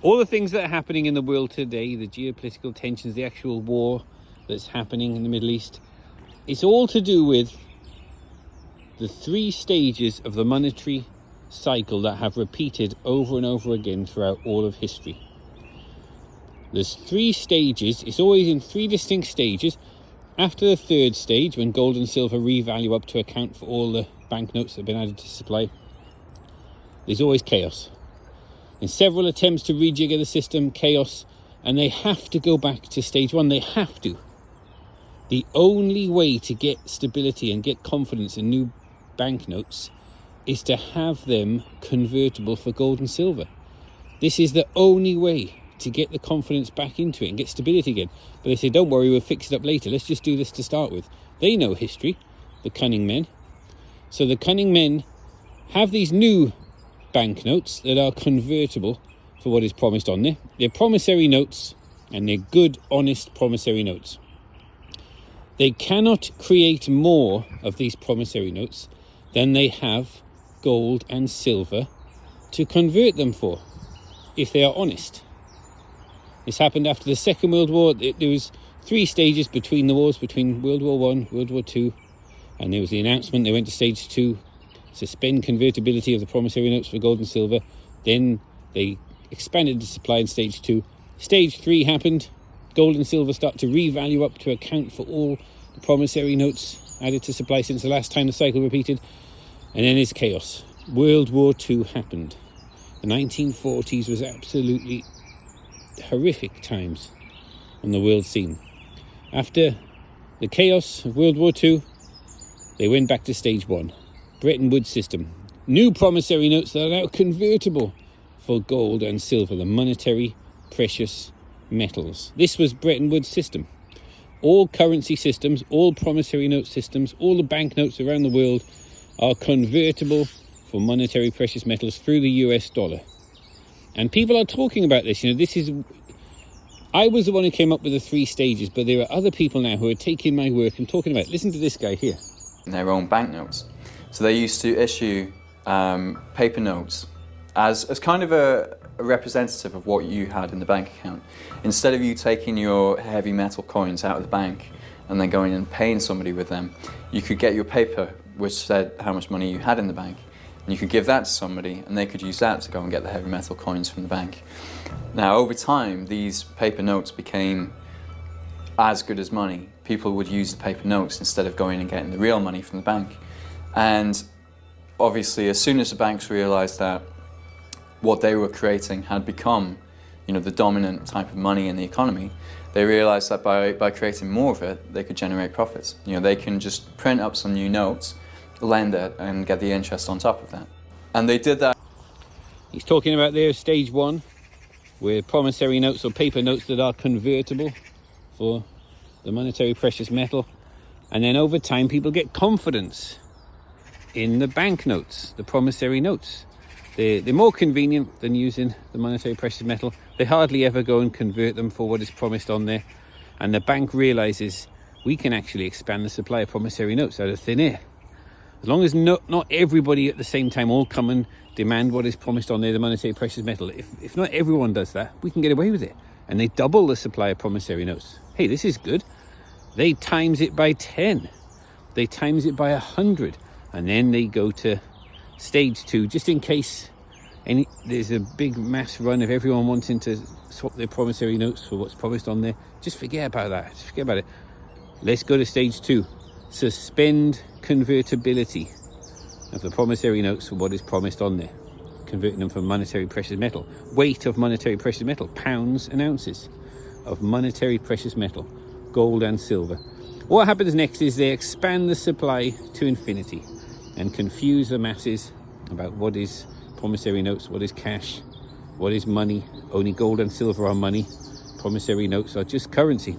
All the things that are happening in the world today, the geopolitical tensions, the actual war that's happening in the Middle East, it's all to do with the 3 stages of the monetary cycle that have repeated over and over again throughout all of history. There's 3 stages. It's always in 3 distinct stages. After the 3rd stage, when gold and silver revalue up to account for all the banknotes that have been added to supply, there's always chaos. In several attempts to rejigger the system, chaos, and they have to go back to stage 1. They have to. The only way to get stability and get confidence in new banknotes is to have them convertible for gold and silver. This is the only way to get the confidence back into it and get stability again. But they say, don't worry, we'll fix it up later. Let's just do this to start with. They know history, the cunning men. So the cunning men have these new banknotes that are convertible for what is promised on there. They're promissory notes, and they're good, honest promissory notes. They cannot create more of these promissory notes than they have gold and silver to convert them for, if they are honest. This happened after the Second World War. There was 3 stages between the wars, between World War I, World War II, and there was the announcement they went to stage 2, suspend convertibility of the promissory notes for gold and silver. Then they expanded the supply in stage 2. Stage 3 happened. Gold and silver start to revalue up to account for all the promissory notes added to supply since the last time the cycle repeated. And then it's chaos. World War II happened. The 1940s was absolutely horrific times on the world scene. After the chaos of World War II, they went back to stage 1. Bretton Woods system. New promissory notes that are now convertible for gold and silver, the monetary precious metals. This was Bretton Woods system. All currency systems, all promissory note systems, all the banknotes around the world are convertible for monetary precious metals through the US dollar. And people are talking about this. I was the one who came up with the 3 stages, but there are other people now who are taking my work and talking about it. Listen to this guy here. Their own banknotes. So they used to issue paper notes as kind of a representative of what you had in the bank account. Instead of you taking your heavy metal coins out of the bank and then going and paying somebody with them, you could get your paper which said how much money you had in the bank, and you could give that to somebody and they could use that to go and get the heavy metal coins from the bank. Now over time these paper notes became as good as money. People would use the paper notes instead of going and getting the real money from the bank. And obviously as soon as the banks realized that what they were creating had become, the dominant type of money in the economy, they realized that by creating more of it, they could generate profits. They can just print up some new notes, lend it, and get the interest on top of that. And they did that. He's talking about their stage 1, where promissory notes or paper notes that are convertible for the monetary precious metal. And then over time, people get confidence in the banknotes, the promissory notes. They're more convenient than using the monetary precious metal. They hardly ever go and convert them for what is promised on there. And the bank realizes we can actually expand the supply of promissory notes out of thin air. As long as not everybody at the same time all come and demand what is promised on there, the monetary precious metal. If not everyone does that, we can get away with it. And they double the supply of promissory notes. Hey, this is good. They times it by 10. They times it by 100. And then they go to stage 2, just in case there's a big mass run of everyone wanting to swap their promissory notes for what's promised on there. Just forget about that. Just forget about it. Let's go to stage 2. Suspend convertibility of the promissory notes for what is promised on there. Converting them from monetary precious metal. Weight of monetary precious metal. Pounds and ounces of monetary precious metal. Gold and silver. What happens next is they expand the supply to infinity and confuse the masses about what is promissory notes, what is cash, what is money. Only gold and silver are money. Promissory notes are just currency.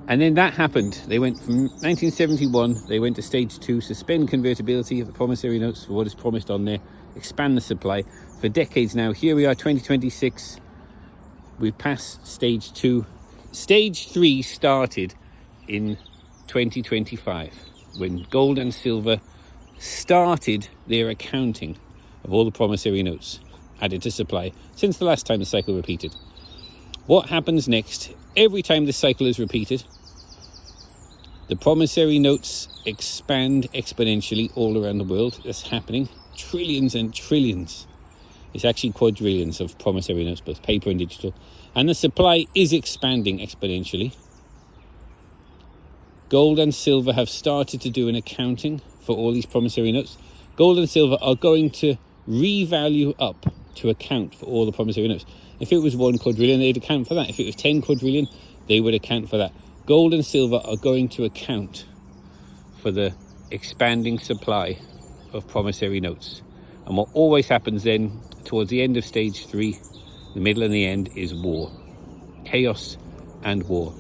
And then that happened. They went from 1971, they went to stage 2, suspend convertibility of the promissory notes for what is promised on there, expand the supply. For decades now, here we are, 2026, we've passed stage 2. Stage 3 started in 2025. When gold and silver started their accounting of all the promissory notes. added to supply since the last time the cycle repeated. What happens next? Every time this cycle is repeated, the promissory notes expand exponentially all around the world. That's happening. Trillions and trillions. It's actually quadrillions of promissory notes, both paper and digital. And the supply is expanding exponentially. Gold and silver have started to do an accounting for all these promissory notes. Gold and silver are going to revalue up to account for all the promissory notes. If it was 1 quadrillion, they'd account for that. If it was 10 quadrillion, they would account for that. Gold and silver are going to account for the expanding supply of promissory notes. And what always happens then, towards the end of stage 3, the middle and the end, is war. Chaos and war.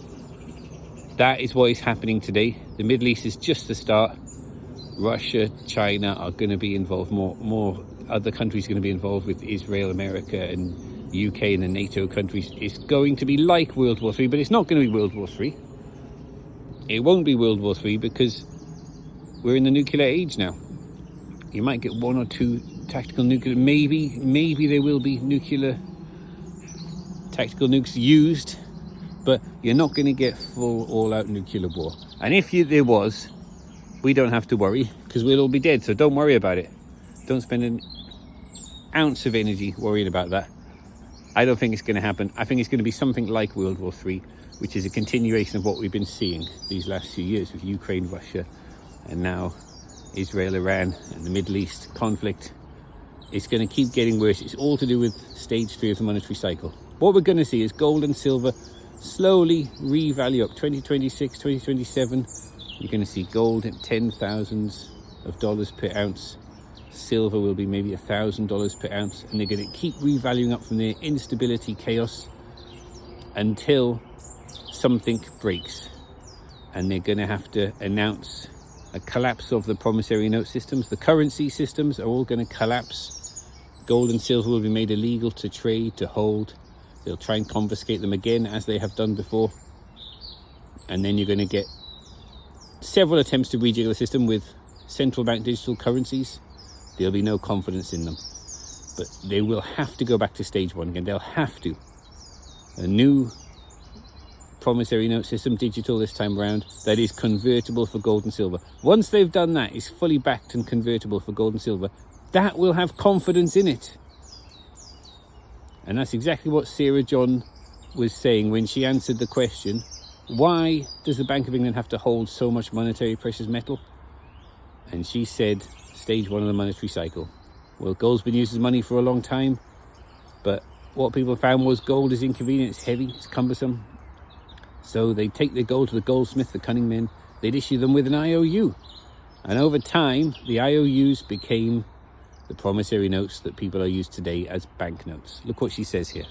That is what is happening today. The Middle East is just the start. Russia, China are going to be involved. More other countries are going to be involved with Israel, America, and UK and the NATO countries. It's going to be like World War III, but it's not going to be World War III. It won't be World War III because we're in the nuclear age now. You might get 1 or 2 tactical nuclear, maybe there will be nuclear tactical nukes used, but you're not going to get full all-out nuclear war. And if there was, we don't have to worry because we'll all be dead, so don't worry about it. Don't spend an ounce of energy worrying about that. I don't think it's going to happen. I think it's going to be something like World War III, which is a continuation of what we've been seeing these last few years with Ukraine, Russia, and now Israel, Iran, and the Middle East conflict. It's going to keep getting worse. It's all to do with stage 3 of the monetary cycle. What we're going to see is gold and silver slowly revalue up. 2026, 2027, you're going to see gold at $10,000s per ounce. Silver will be maybe $1,000 per ounce, and they're going to keep revaluing up from there. Instability, chaos, until something breaks, and they're going to have to announce a collapse of the promissory note systems. The currency systems are all going to collapse. Gold and silver will be made illegal to trade, to hold. They'll try and confiscate them again, as they have done before. And then you're going to get several attempts to rejigger the system with central bank digital currencies. There'll be no confidence in them. But they will have to go back to stage 1 again. They'll have to. A new promissory note system, digital this time around, that is convertible for gold and silver. Once they've done that, is fully backed and convertible for gold and silver, that will have confidence in it. And that's exactly what Sarah John was saying when she answered the question, why does the Bank of England have to hold so much monetary precious metal? And she said, stage 1 of the monetary cycle. Well, gold's been used as money for a long time, but what people found was gold is inconvenient, it's heavy, it's cumbersome. So they take their gold to the goldsmith, the cunning men, they'd issue them with an IOU. And over time, the IOUs became the promissory notes that people are used today as banknotes. Look what she says here.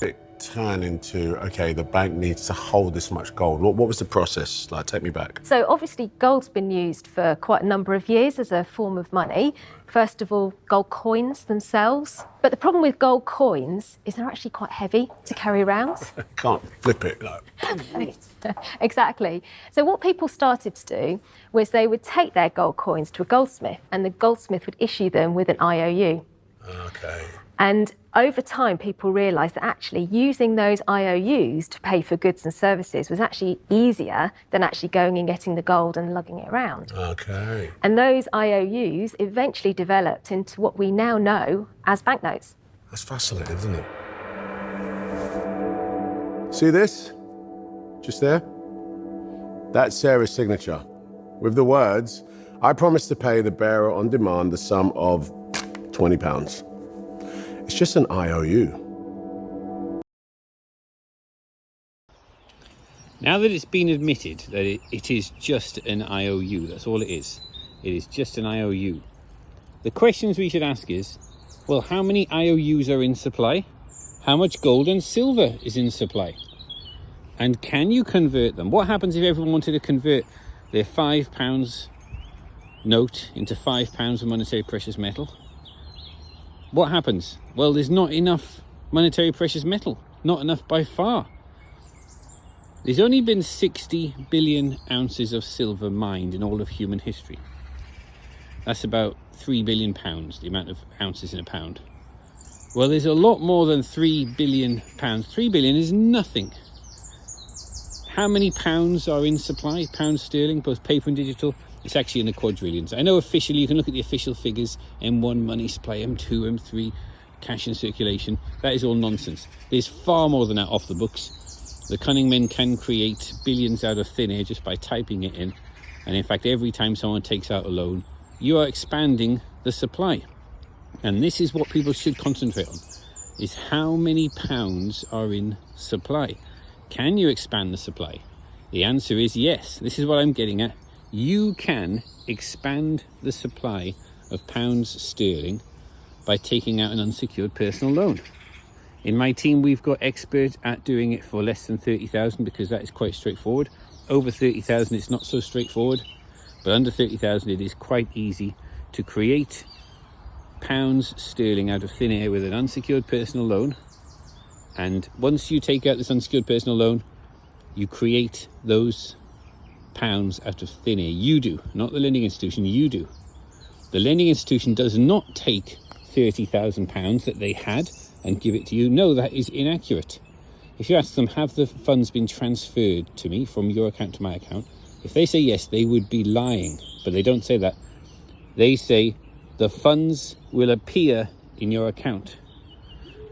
It turned into, okay, the bank needs to hold this much gold. What was the process like? Take me back. So obviously gold's been used for quite a number of years as a form of money. First of all, gold coins themselves. But the problem with gold coins is they're actually quite heavy to carry around. Can't flip it, no. Exactly. So what people started to do was they would take their gold coins to a goldsmith, and the goldsmith would issue them with an IOU. Okay. And over time, people realised that actually using those IOUs to pay for goods and services was actually easier than actually going and getting the gold and lugging it around. Okay. And those IOUs eventually developed into what we now know as banknotes. That's fascinating, isn't it? See this? Just there? That's Sarah's signature, with the words, I promise to pay the bearer on demand the sum of £20. It's just an IOU. Now that it's been admitted that it is just an IOU, that's all it is. It is just an IOU. The questions we should ask is, well, how many IOUs are in supply? How much gold and silver is in supply? And can you convert them? What happens if everyone wanted to convert their £5 note into £5 of monetary precious metal? What happens? Well, there's not enough monetary precious metal. Not enough by far. There's only been 60 billion ounces of silver mined in all of human history. That's about £3 billion, the amount of ounces in a pound. Well, there's a lot more than £3 billion. £3 billion is nothing. How many pounds are in supply? Pounds sterling, both paper and digital? It's actually in the quadrillions. I know officially, you can look at the official figures, M1 money supply, M2, M3, cash in circulation. That is all nonsense. There's far more than that off the books. The cunning men can create billions out of thin air just by typing it in. And in fact, every time someone takes out a loan, you are expanding the supply. And this is what people should concentrate on, is how many pounds are in supply. Can you expand the supply? The answer is yes. This is what I'm getting at. You can expand the supply of pounds sterling by taking out an unsecured personal loan. In my team, we've got experts at doing it for less than 30,000 because that is quite straightforward. Over 30,000, it's not so straightforward, but under 30,000, it is quite easy to create pounds sterling out of thin air with an unsecured personal loan. And once you take out this unsecured personal loan, you create those pounds out of thin air. You do, not the lending institution, you do. The lending institution does not take £30,000 that they had and give it to you. No, that is inaccurate. If you ask them, have the funds been transferred to me from your account to my account? If they say yes, they would be lying, but they don't say that. They say the funds will appear in your account.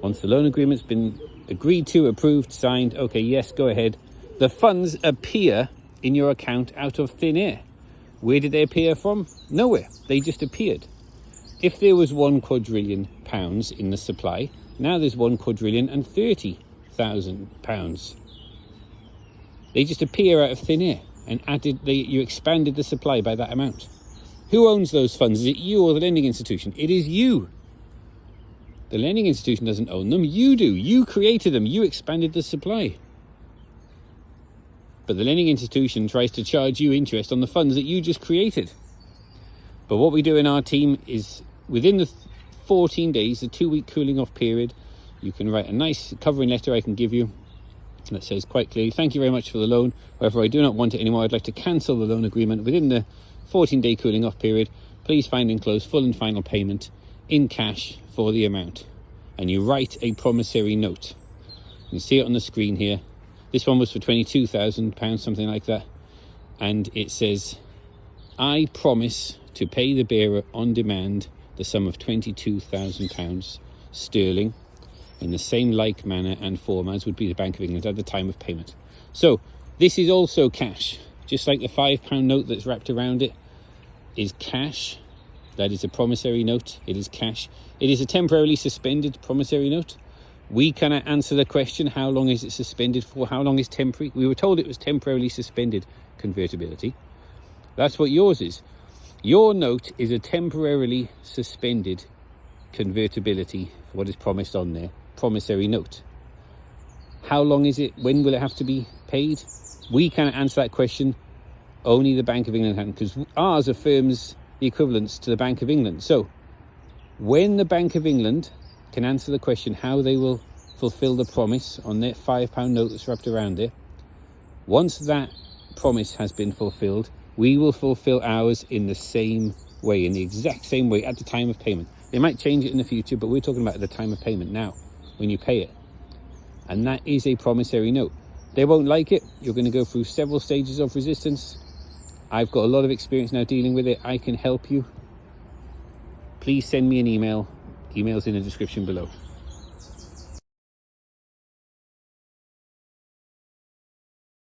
Once the loan agreement's been agreed to, approved, signed, okay, yes, go ahead. The funds appear in your account out of thin air. Where did they appear from? Nowhere. They just appeared. If there was £1 quadrillion in the supply, now there's £1,030,000. They just appear out of thin air and you expanded the supply by that amount. Who owns those funds? Is it you or the lending institution? It is you. The lending institution doesn't own them. You do. You created them. You expanded the supply. But the lending institution tries to charge you interest on the funds that you just created. But what we do in our team is within the 14 days, the 2-week cooling off period, you can write a nice covering letter I can give you that says quite clearly, thank you very much for the loan. However, I do not want it anymore. I'd like to cancel the loan agreement within the 14-day cooling off period. Please find enclosed full and final payment in cash for the amount. And you write a promissory note. You can see it on the screen here. This one was for £22,000, something like that. And it says, I promise to pay the bearer on demand the sum of £22,000 sterling in the same like manner and form as would be the Bank of England at the time of payment. So this is also cash. Just like the £5 note that's wrapped around it is cash. That is a promissory note. It is cash. It is a temporarily suspended promissory note. We cannot answer the question, how long is it suspended for? How long is temporary? We were told it was temporarily suspended convertibility. That's what yours is. Your note is a temporarily suspended convertibility for what is promised on there. Promissory note. How long is it? When will it have to be paid? We cannot answer that question. Only the Bank of England can, because ours affirms the equivalence to the Bank of England. So when the Bank of England can answer the question how they will fulfill the promise on their £5 note that's wrapped around there, once that promise has been fulfilled, we will fulfill ours in the same way, in the exact same way at the time of payment. They might change it in the future, but we're talking about at the time of payment now, when you pay it. And that is a promissory note. They won't like it. You're going to go through several stages of resistance. I've got a lot of experience now dealing with it. I can help you. Please send me an email. Email's in the description below.